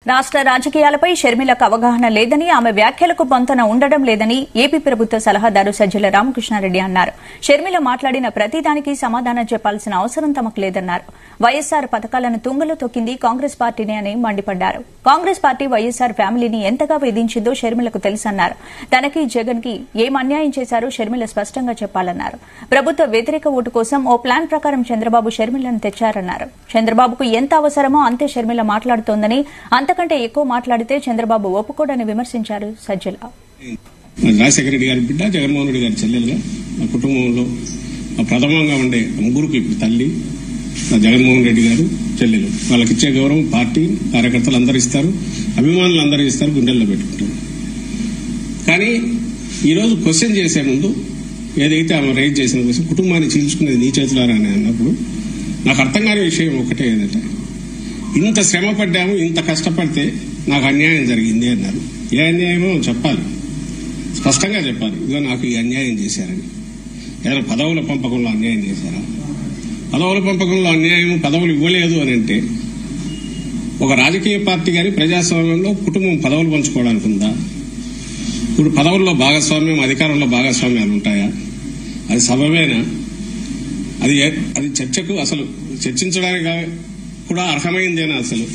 రాష్ట్ర రాజకీయాలపై షర్మిలకు అవగాహన లేదని, ఆమె వ్యాఖ్యలకు పొంతన ఉండడం లేదని ఏపీ ప్రభుత్వ సలహాదారు సజ్జల రామకృష్ణారెడ్డి అన్నారు. షర్మిల మాట్లాడిన ప్రతిదానికి సమాధానం చెప్పాల్సిన అవసరం తమకు లేదన్నారు. వైఎస్సార్ పథకాలను తుంగలో తొక్కింది కాంగ్రెస్ పార్టీనే అని మండిపడ్డారు. కాంగ్రెస్ పార్టీ వైఎస్సార్ ఫ్యామిలీని ఎంతగా వేధించిందో షర్మిలకు తెలుసన్నారు. తనకి జగన్ కి ఏం అన్యాయం చేశారో షర్మిల స్పష్టంగా చెప్పాలన్నారు. ప్రభుత్వ వ్యతిరేక ఓటు కోసం ఓ ప్లాన్ ప్రకారం చంద్రబాబు షర్మిలను తెచ్చారన్నారు. చంద్రబాబుకు ఎంత అవసరమో అంతే షర్మిల మాట్లాడుతోందని, అంతకంటే ఎక్కువ మాట్లాడితే చంద్రబాబు ఒప్పుకోడని విమర్శించారు సజ్జల. రాజశేఖర రెడ్డి గారి బిడ్డ, జగన్మోహన్ రెడ్డి గారి చెల్లెలుగా మా కుటుంబంలో ప్రథమంగా ఉండే ముగ్గురికి తల్లి జగన్మోహన్ రెడ్డి గారు, చెల్లెలు. వాళ్ళకి ఇచ్చే గౌరవం పార్టీ కార్యకర్తలు అందరూ ఇస్తారు, అభిమానులు అందరూ ఇస్తారు, గుండెల్లో పెట్టుకుంటారు. కానీ ఈరోజు క్వశ్చన్ చేసే ముందు ఏదైతే ఆమె రైజ్ చేసిన క్వశ్చన్, కుటుంబాన్ని చీల్చుకునేది నీ చేతులారా అని అన్నప్పుడు నాకు అర్థం కాని విషయం ఒకటే ఏంటంటే, ఇంత శ్రమ పడ్డాము, ఇంత కష్టపడితే నాకు అన్యాయం జరిగింది అన్నారు. ఏ అన్యాయమో చెప్పాలి, స్పష్టంగా చెప్పాలి. ఇదిగో నాకు ఈ అన్యాయం చేశారని. ఏదైనా పదవుల పంపకంలో అన్యాయం చేశారా? పదవుల పంపకంలో అన్యాయం, పదవులు ఇవ్వలేదు అని అంటే ఒక రాజకీయ పార్టీ కానీ ప్రజాస్వామ్యంలో కుటుంబం పదవులు పంచుకోవడానికి ఉందా? ఇప్పుడు పదవుల్లో భాగస్వామ్యం, అధికారంలో భాగస్వామ్యాలు ఉంటాయా? అది సబబేనా? అది చర్చకు అసలు చర్చించడానికి కూడా అర్హమైందేనా? అసలు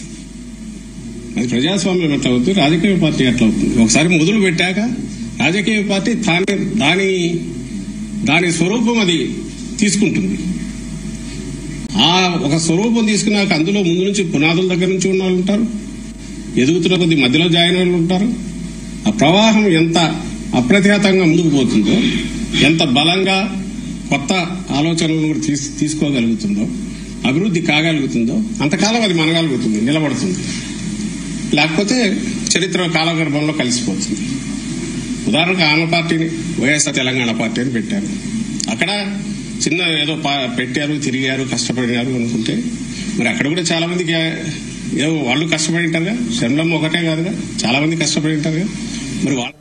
అది ప్రజాస్వామ్యం ఎట్లా అవుతుంది, రాజకీయ పార్టీ ఎట్లా అవుతుంది? ఒకసారి మొదలు పెట్టాక రాజకీయ పార్టీ దాని స్వరూపం అది తీసుకుంటుంది. ఆ ఒక స్వరూపం తీసుకున్నాక అందులో ముందు నుంచి పునాదుల దగ్గర నుంచి ఉన్న వాళ్ళు ఉంటారు, ఎదుగుతున్న కొద్ది మధ్యలో జాయిన్ వాళ్ళు ఉంటారు. ఆ ప్రవాహం ఎంత అప్రతిహతంగా ముందుకు పోతుందో, ఎంత బలంగా కొత్త ఆలోచనలను కూడా తీసుకోగలుగుతుందో, అభివృద్ధి కాగలుగుతుందో అంతకాలం అది మనగలుగుతుంది, నిలబడుతుంది. లేకపోతే చరిత్ర కాలగర్భంలో కలిసిపోతుంది. ఉదాహరణకు ఆమె పార్టీని వైఎస్ఆర్ తెలంగాణ పార్టీ అని పెట్టారు. అక్కడ చిన్న ఏదో పెట్టారు, తిరిగారు, కష్టపడినారు అనుకుంటే మరి అక్కడ కూడా చాలా మందికి ఏదో వాళ్ళు కష్టపడి ఉంటారుగా. శర్మలమ్మ ఒకటే కాదుగా, చాలా మంది కష్టపడి ఉంటారుగా. మరి వాళ్ళు